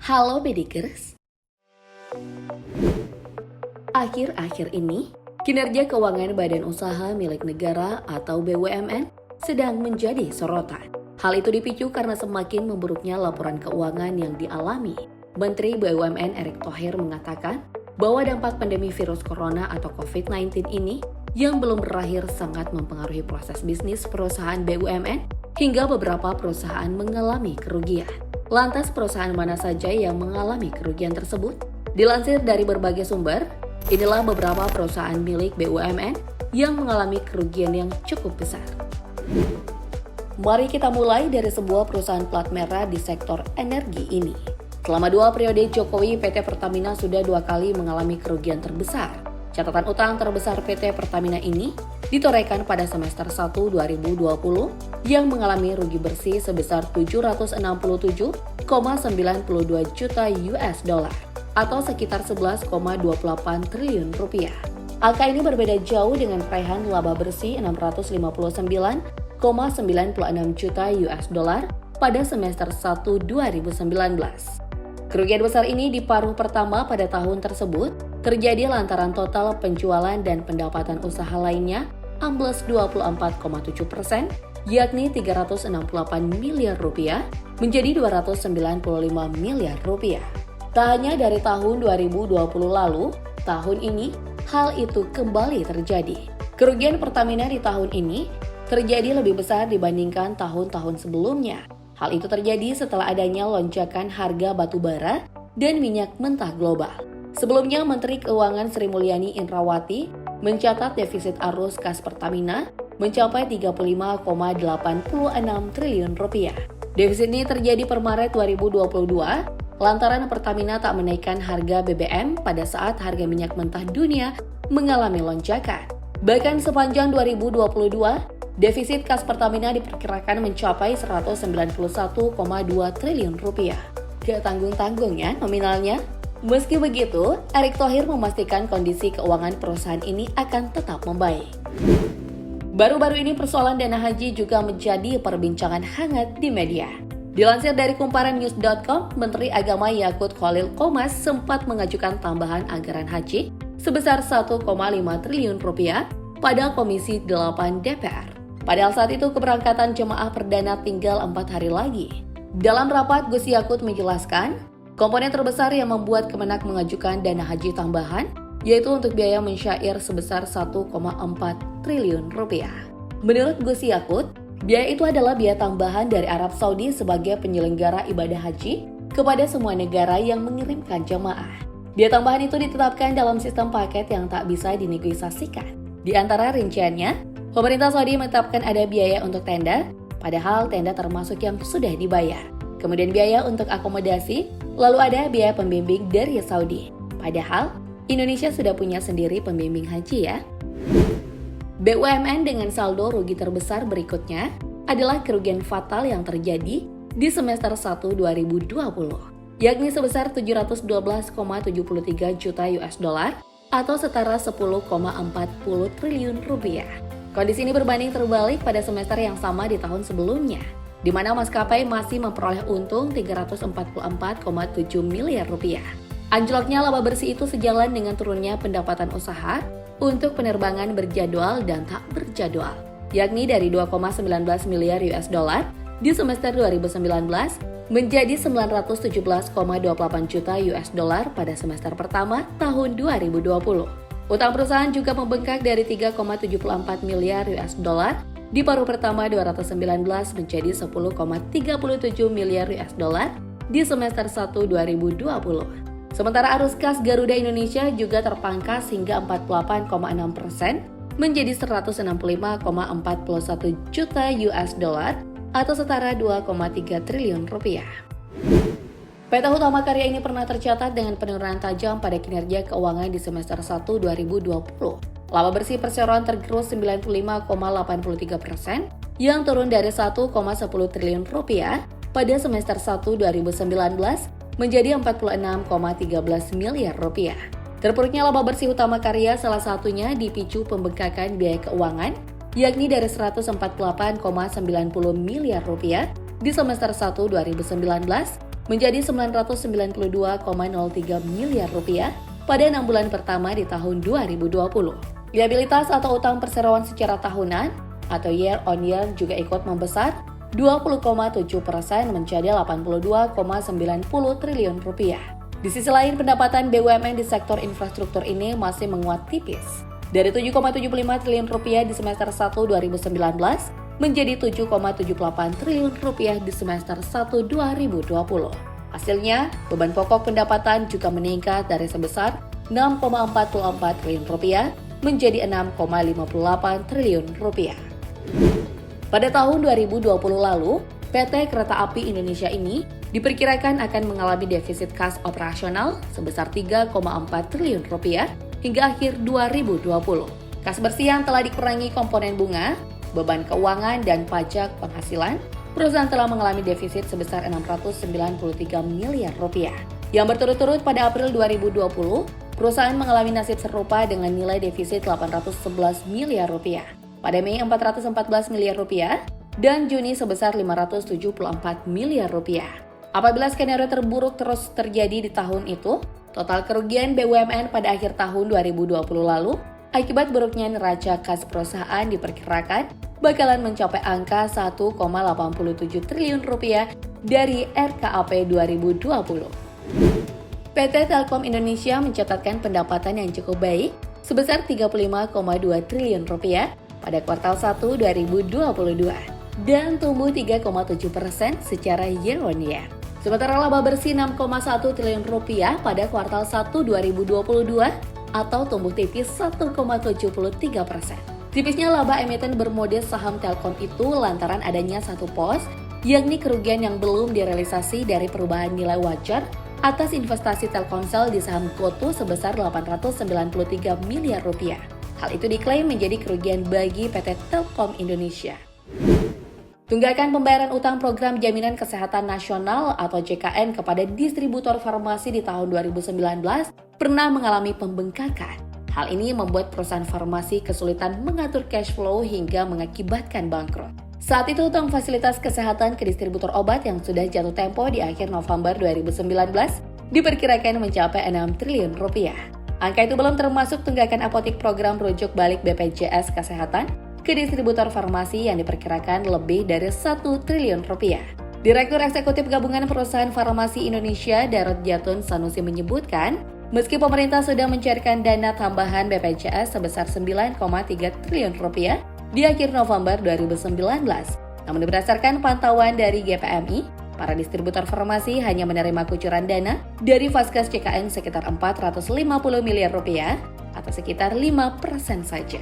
Halo Bedikers. Akhir-akhir ini, kinerja keuangan badan usaha milik negara atau BUMN sedang menjadi sorotan. Hal itu dipicu karena semakin memburuknya laporan keuangan yang dialami. Menteri BUMN Erick Thohir mengatakan bahwa dampak pandemi virus corona atau COVID-19 ini yang belum berakhir sangat mempengaruhi proses bisnis perusahaan BUMN hingga beberapa perusahaan mengalami kerugian. Lantas perusahaan mana saja yang mengalami kerugian tersebut? Dilansir dari berbagai sumber, inilah beberapa perusahaan milik BUMN yang mengalami kerugian yang cukup besar. Mari kita mulai dari sebuah perusahaan plat merah di sektor energi ini. Selama 2 periode Jokowi, PT Pertamina sudah 2 kali mengalami kerugian terbesar. Catatan utang terbesar PT Pertamina ini ditorehkan pada semester 1 2020 yang mengalami rugi bersih sebesar 767,92 juta US dollar atau sekitar 11,28 triliun rupiah. Angka ini berbeda jauh dengan raihan laba bersih 659,96 juta US dollar pada semester 1 2019. Kerugian besar ini di paruh pertama pada tahun tersebut terjadi lantaran total penjualan dan pendapatan usaha lainnya ambles 24,7%, yakni 368 miliar rupiah menjadi 295 miliar rupiah. Tak hanya dari tahun 2020 lalu, tahun ini hal itu kembali terjadi. Kerugian Pertamina di tahun ini terjadi lebih besar dibandingkan tahun-tahun sebelumnya. Hal itu terjadi setelah adanya lonjakan harga batu bara dan minyak mentah global. Sebelumnya, Menteri Keuangan Sri Mulyani Indrawati mencatat defisit arus kas Pertamina mencapai 35,86 triliun rupiah. Defisit ini terjadi per Maret 2022 lantaran Pertamina tak menaikkan harga BBM pada saat harga minyak mentah dunia mengalami lonjakan. Bahkan sepanjang 2022, defisit kas Pertamina diperkirakan mencapai 191,2 triliun rupiah. Gak tanggung-tanggung ya nominalnya. Meski begitu, Erick Thohir memastikan kondisi keuangan perusahaan ini akan tetap membaik. Baru-baru ini persoalan dana haji juga menjadi perbincangan hangat di media. Dilansir dari kumparannews.com, Menteri Agama Yakut Khalil Qomas sempat mengajukan tambahan anggaran haji sebesar 1,5 triliun rupiah pada Komisi 8 DPR. Padahal saat itu keberangkatan jemaah perdana tinggal 4 hari lagi. Dalam rapat, Gus Yakut menjelaskan, komponen terbesar yang membuat Kemenak mengajukan dana haji tambahan, yaitu untuk biaya mensyair sebesar 1,4 triliun rupiah. Menurut Gus Yakut, biaya itu adalah biaya tambahan dari Arab Saudi sebagai penyelenggara ibadah haji kepada semua negara yang mengirimkan jemaah. Biaya tambahan itu ditetapkan dalam sistem paket yang tak bisa dinegosiasikan. Di antara rinciannya, pemerintah Saudi menetapkan ada biaya untuk tenda, padahal tenda termasuk yang sudah dibayar. Kemudian biaya untuk akomodasi, lalu ada biaya pembimbing dari Saudi. Padahal, Indonesia sudah punya sendiri pembimbing haji ya. BUMN dengan saldo rugi terbesar berikutnya adalah kerugian fatal yang terjadi di semester 1 2020, yakni sebesar 712,73 juta US dollar atau setara 10,40 triliun rupiah. Kondisi ini berbanding terbalik pada semester yang sama di tahun sebelumnya, di mana maskapai masih memperoleh untung 344,7 miliar rupiah. Anjloknya laba bersih itu sejalan dengan turunnya pendapatan usaha untuk penerbangan berjadwal dan tak berjadwal, yakni dari 2,19 miliar US dollar di semester 2019 menjadi 917,28 juta US dollar pada semester pertama tahun 2020. Utang perusahaan juga membengkak dari 3,74 miliar US dollar di paruh pertama 2019 menjadi 10,37 miliar US dollar di semester 1 2020. Sementara arus kas Garuda Indonesia juga terpangkas hingga 48,6% menjadi 165,41 juta US dollar atau setara 2,3 triliun rupiah. PT Hutama Karya ini pernah tercatat dengan penurunan tajam pada kinerja keuangan di semester 1 2020. Laba bersih perseroan tergerus 95,83% yang turun dari 1,10 triliun rupiah pada semester 1 2019 menjadi 46,13 miliar rupiah. Terpuruknya laba bersih Hutama Karya salah satunya dipicu pembengkakan biaya keuangan, yakni dari 148,90 miliar rupiah di semester 1 2019 menjadi 992,03 miliar rupiah pada 6 bulan pertama di tahun 2020. Liabilitas atau utang perseroan secara tahunan atau year on year juga ikut membesar 20,7% menjadi 82,90 triliun rupiah. Di sisi lain, pendapatan BUMN di sektor infrastruktur ini masih menguat tipis dari 7,75 triliun rupiah di semester 1 2019 menjadi 7,78 triliun rupiah di semester 1 2020. Hasilnya, beban pokok pendapatan juga meningkat dari sebesar 6,44 triliun rupiah menjadi 6,58 triliun rupiah. Pada tahun 2020 lalu, PT Kereta Api Indonesia ini diperkirakan akan mengalami defisit kas operasional sebesar 3,4 triliun rupiah hingga akhir 2020. Kas bersih yang telah dikurangi komponen bunga, beban keuangan, dan pajak penghasilan, perusahaan telah mengalami defisit sebesar 693 miliar rupiah. Yang berturut-turut pada April 2020, perusahaan mengalami nasib serupa dengan nilai defisit 811 miliar rupiah. Pada Mei 414 miliar rupiah dan Juni sebesar 574 miliar rupiah. Apabila skenario terburuk terus terjadi di tahun itu, total kerugian BUMN pada akhir tahun 2020 lalu akibat buruknya neraca kas perusahaan diperkirakan bakalan mencapai angka 1,87 triliun rupiah dari RKAP 2020. PT Telkom Indonesia mencatatkan pendapatan yang cukup baik sebesar 35,2 triliun rupiah pada kuartal 1 2022 dan tumbuh 3,7% secara year on year. Sementara laba bersih 6,1 triliun rupiah pada kuartal 1 2022 atau tumbuh tipis 1,73%. Tipisnya laba emiten bermode saham Telkom itu lantaran adanya satu pos, yakni kerugian yang belum direalisasi dari perubahan nilai wajar atas investasi Telkomsel di saham GoTo sebesar 893 miliar rupiah. Hal itu diklaim menjadi kerugian bagi PT Telkom Indonesia. Tunggakan pembayaran utang Program Jaminan Kesehatan Nasional atau JKN kepada distributor farmasi di tahun 2019 pernah mengalami pembengkakan. Hal ini membuat perusahaan farmasi kesulitan mengatur cash flow hingga mengakibatkan bangkrut. Saat itu utang fasilitas kesehatan ke distributor obat yang sudah jatuh tempo di akhir November 2019 diperkirakan mencapai 6 triliun rupiah. Angka itu belum termasuk tunggakan apotik program rujuk balik BPJS Kesehatan ke distributor farmasi yang diperkirakan lebih dari 1 triliun rupiah. Direktur Eksekutif Gabungan Perusahaan Farmasi Indonesia Darut Jatun Sanusi menyebutkan, meski pemerintah sudah mencairkan dana tambahan BPJS sebesar 9,3 triliun rupiah di akhir November 2019, namun berdasarkan pantauan dari GPMI, para distributor farmasi hanya menerima kucuran dana dari Vaskes CKN sekitar 450 miliar rupiah atau sekitar 5% saja.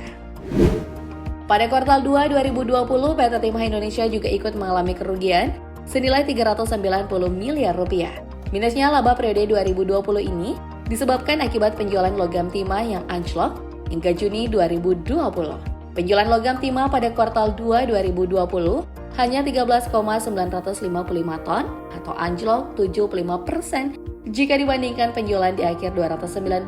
Pada kuartal 2 2020, PT Timah Indonesia juga ikut mengalami kerugian senilai 390 miliar rupiah. Minusnya laba periode 2020 ini disebabkan akibat penjualan logam timah yang anjlok hingga Juni 2020. Penjualan logam timah pada kuartal 2 2020 hanya 13,955 ton atau anjlok 75% jika dibandingkan penjualan di akhir 2019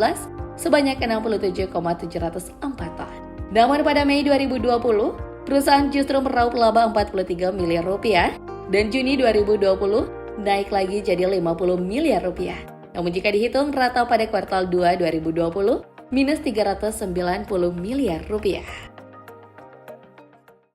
sebanyak 67,704 ton. Namun pada Mei 2020, perusahaan justru meraup laba 43 miliar rupiah dan Juni 2020 naik lagi jadi 50 miliar rupiah. Namun jika dihitung rata pada kuartal 2 2020, minus 390 miliar rupiah.